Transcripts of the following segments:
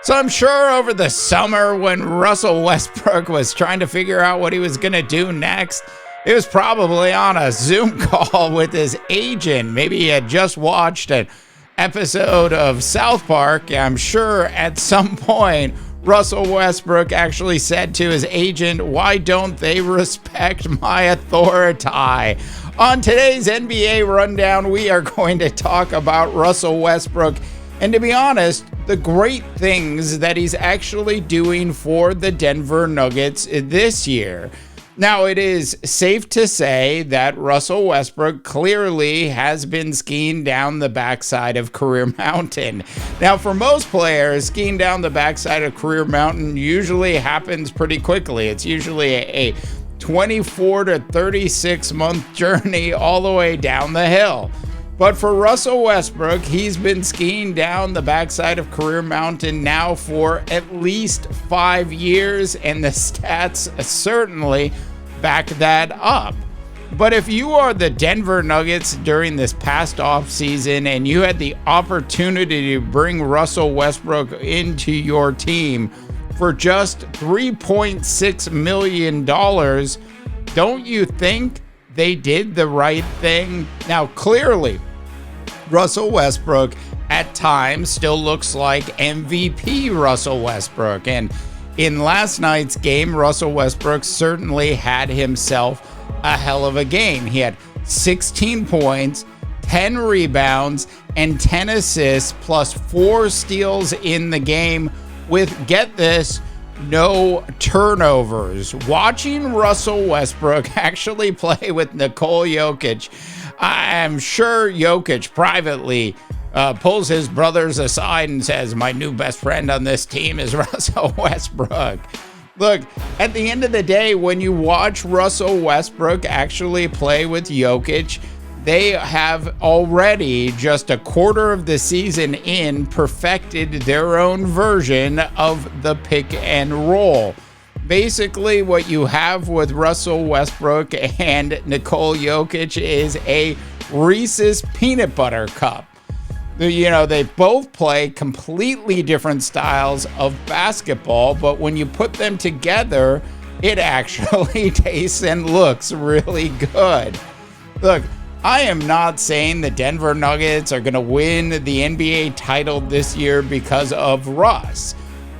So I'm sure over the summer when Russell Westbrook was trying to figure out what he was going to do next, he was probably on a Zoom call with his agent. Maybe he had just watched an episode of South Park. I'm sure at some point Russell Westbrook actually said to his agent, "Why don't they respect my authority?" On today's NBA Rundown, we are going to talk about Russell Westbrook and, to be honest, the great things that he's actually doing for the Denver Nuggets this year. Now, it is safe to say that Russell Westbrook clearly has been skiing down the backside of Career Mountain. Now, for most players, skiing down the backside of Career Mountain usually happens pretty quickly. It's usually a 24 to 36 month journey all the way down the hill. But for Russell Westbrook, he's been skiing down the backside of Career Mountain now for at least 5 years, and the stats certainly back that up. But if you are the Denver Nuggets during this past offseason and you had the opportunity to bring Russell Westbrook into your team for just $3.6 million, don't you think they did the right thing? Now, clearly, Russell Westbrook at times still looks like MVP Russell Westbrook. And in last night's game, Russell Westbrook certainly had himself a hell of a game. He had 16 points, 10 rebounds, and 10 assists, plus 4 steals in the game with, get this, no turnovers. Watching Russell Westbrook actually play with Nikola Jokic, I'm sure Jokic privately pulls his brothers aside and says, "My new best friend on this team is Russell Westbrook." Look, at the end of the day, when you watch Russell Westbrook actually play with Jokic, they have already, just a quarter of the season in, perfected their own version of the pick and roll. Basically, what you have with Russell Westbrook and Nikola Jokic is a Reese's peanut butter cup. You know, they both play completely different styles of basketball, but when you put them together, it actually tastes and looks really good. Look, I am not saying the Denver Nuggets are going to win the NBA title this year because of Russ.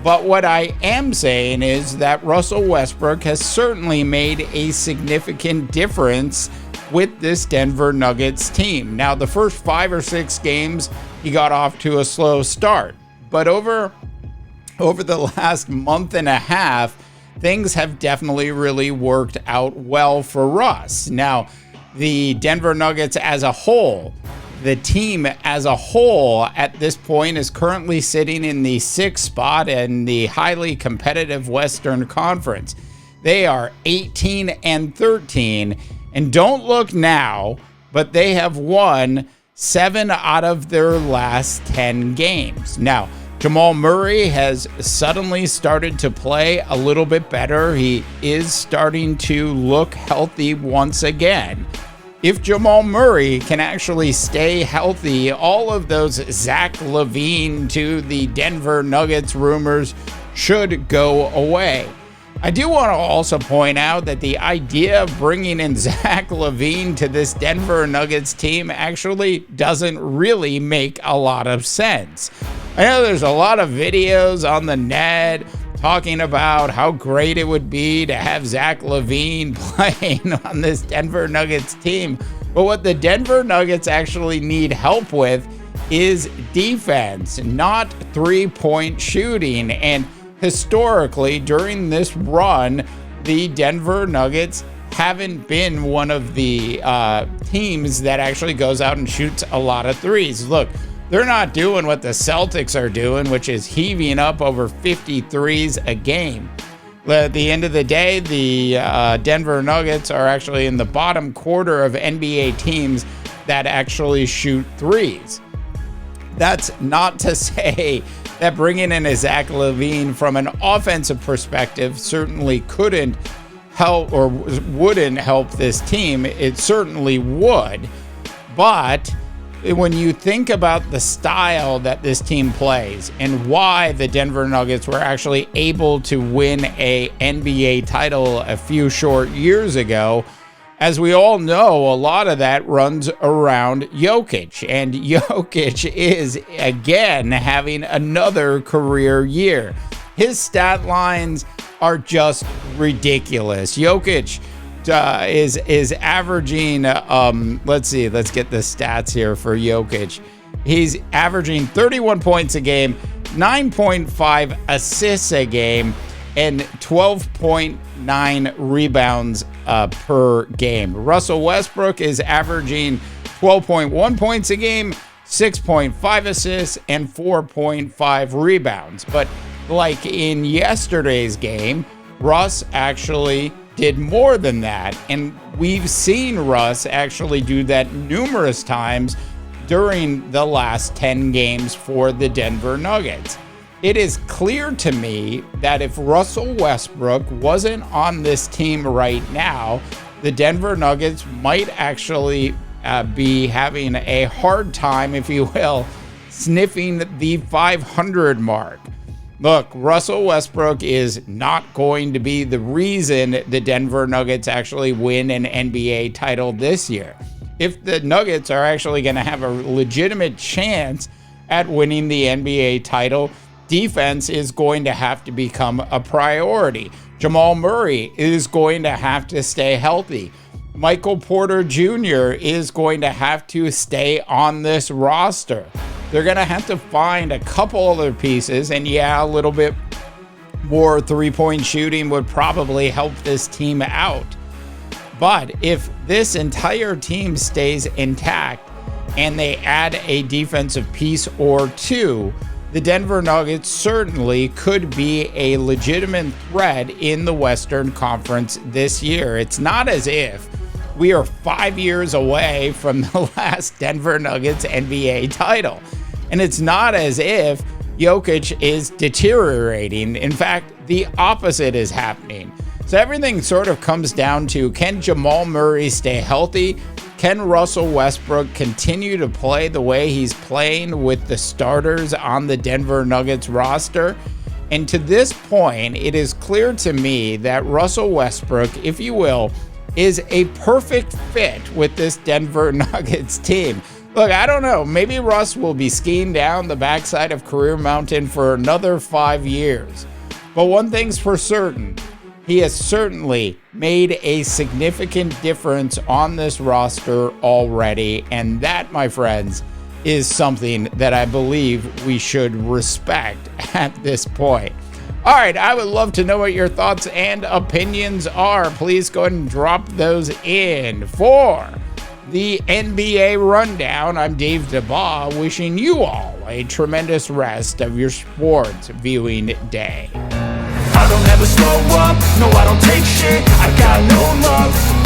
But what I am saying is that Russell Westbrook has certainly made a significant difference with this Denver Nuggets team. Now, the first 5 or 6 games, he got off to a slow start. But over the last month and a half, things have definitely really worked out well for Russ. Now, the Denver Nuggets as a whole, the team as a whole at this point is currently sitting in the 6th spot in the highly competitive Western Conference. They are 18-13, and don't look now, but they have won 7 out of their last 10 games. Now, Jamal Murray has suddenly started to play a little bit better. He is starting to look healthy once again. If Jamal Murray can actually stay healthy, all of those Zach LaVine to the Denver Nuggets rumors should go away. I do want to also point out that the idea of bringing in Zach LaVine to this Denver Nuggets team actually doesn't really make a lot of sense. I know there's a lot of videos on the net talking about how great it would be to have Zach LaVine playing on this Denver Nuggets team. But what the Denver Nuggets actually need help with is defense, not 3-point shooting. And historically, during this run, the Denver Nuggets haven't been one of the teams that actually goes out and shoots a lot of threes. Look, they're not doing what the Celtics are doing, which is heaving up over 50 threes a game. At the end of the day, the Denver Nuggets are actually in the bottom quarter of NBA teams that actually shoot threes. That's not to say that bringing in a Zach LaVine from an offensive perspective certainly couldn't help or wouldn't help this team. It certainly would. But when you think about the style that this team plays and why the Denver Nuggets were actually able to win a NBA title a few short years ago, as we all know, a lot of that runs around Jokic. And Jokic is, again, having another career year. His stat lines are just ridiculous. Jokic is averaging, let's get the stats here for Jokic. He's averaging 31 points a game, 9.5 assists a game, and 12.9 rebounds per game. Russell Westbrook is averaging 12.1 points a game, 6.5 assists, and 4.5 rebounds. But like in yesterday's game, Russ actually did more than that. And we've seen Russ actually do that numerous times during the last 10 games for the Denver Nuggets. It is clear to me that if Russell Westbrook wasn't on this team right now, the Denver Nuggets might actually be having a hard time, if you will, sniffing the 500 mark. Look, Russell Westbrook is not going to be the reason the Denver Nuggets actually win an NBA title this year. If the Nuggets are actually going to have a legitimate chance at winning the NBA title, defense is going to have to become a priority. Jamal Murray is going to have to stay healthy. Michael Porter Jr. is going to have to stay on this roster. They're going to have to find a couple other pieces, and yeah, a little bit more three-point shooting would probably help this team out. But if this entire team stays intact and they add a defensive piece or two, the Denver Nuggets certainly could be a legitimate threat in the Western Conference this year. It's not as if we are 5 years away from the last Denver Nuggets NBA title. And it's not as if Jokic is deteriorating. In fact, the opposite is happening. So everything sort of comes down to, can Jamal Murray stay healthy? Can Russell Westbrook continue to play the way he's playing with the starters on the Denver Nuggets roster? And to this point, it is clear to me that Russell Westbrook, if you will, is a perfect fit with this Denver Nuggets team. Look, I don't know. Maybe Russ will be skiing down the backside of Career Mountain for another 5 years. But one thing's for certain. He has certainly made a significant difference on this roster already. And that, my friends, is something that I believe we should respect at this point. All right, I would love to know what your thoughts and opinions are. Please go ahead and drop those in. For the NBA Rundown, I'm Dave DeBaugh, wishing you all a tremendous rest of your sports viewing day. I don't ever slow up, no I don't take shit, I got no love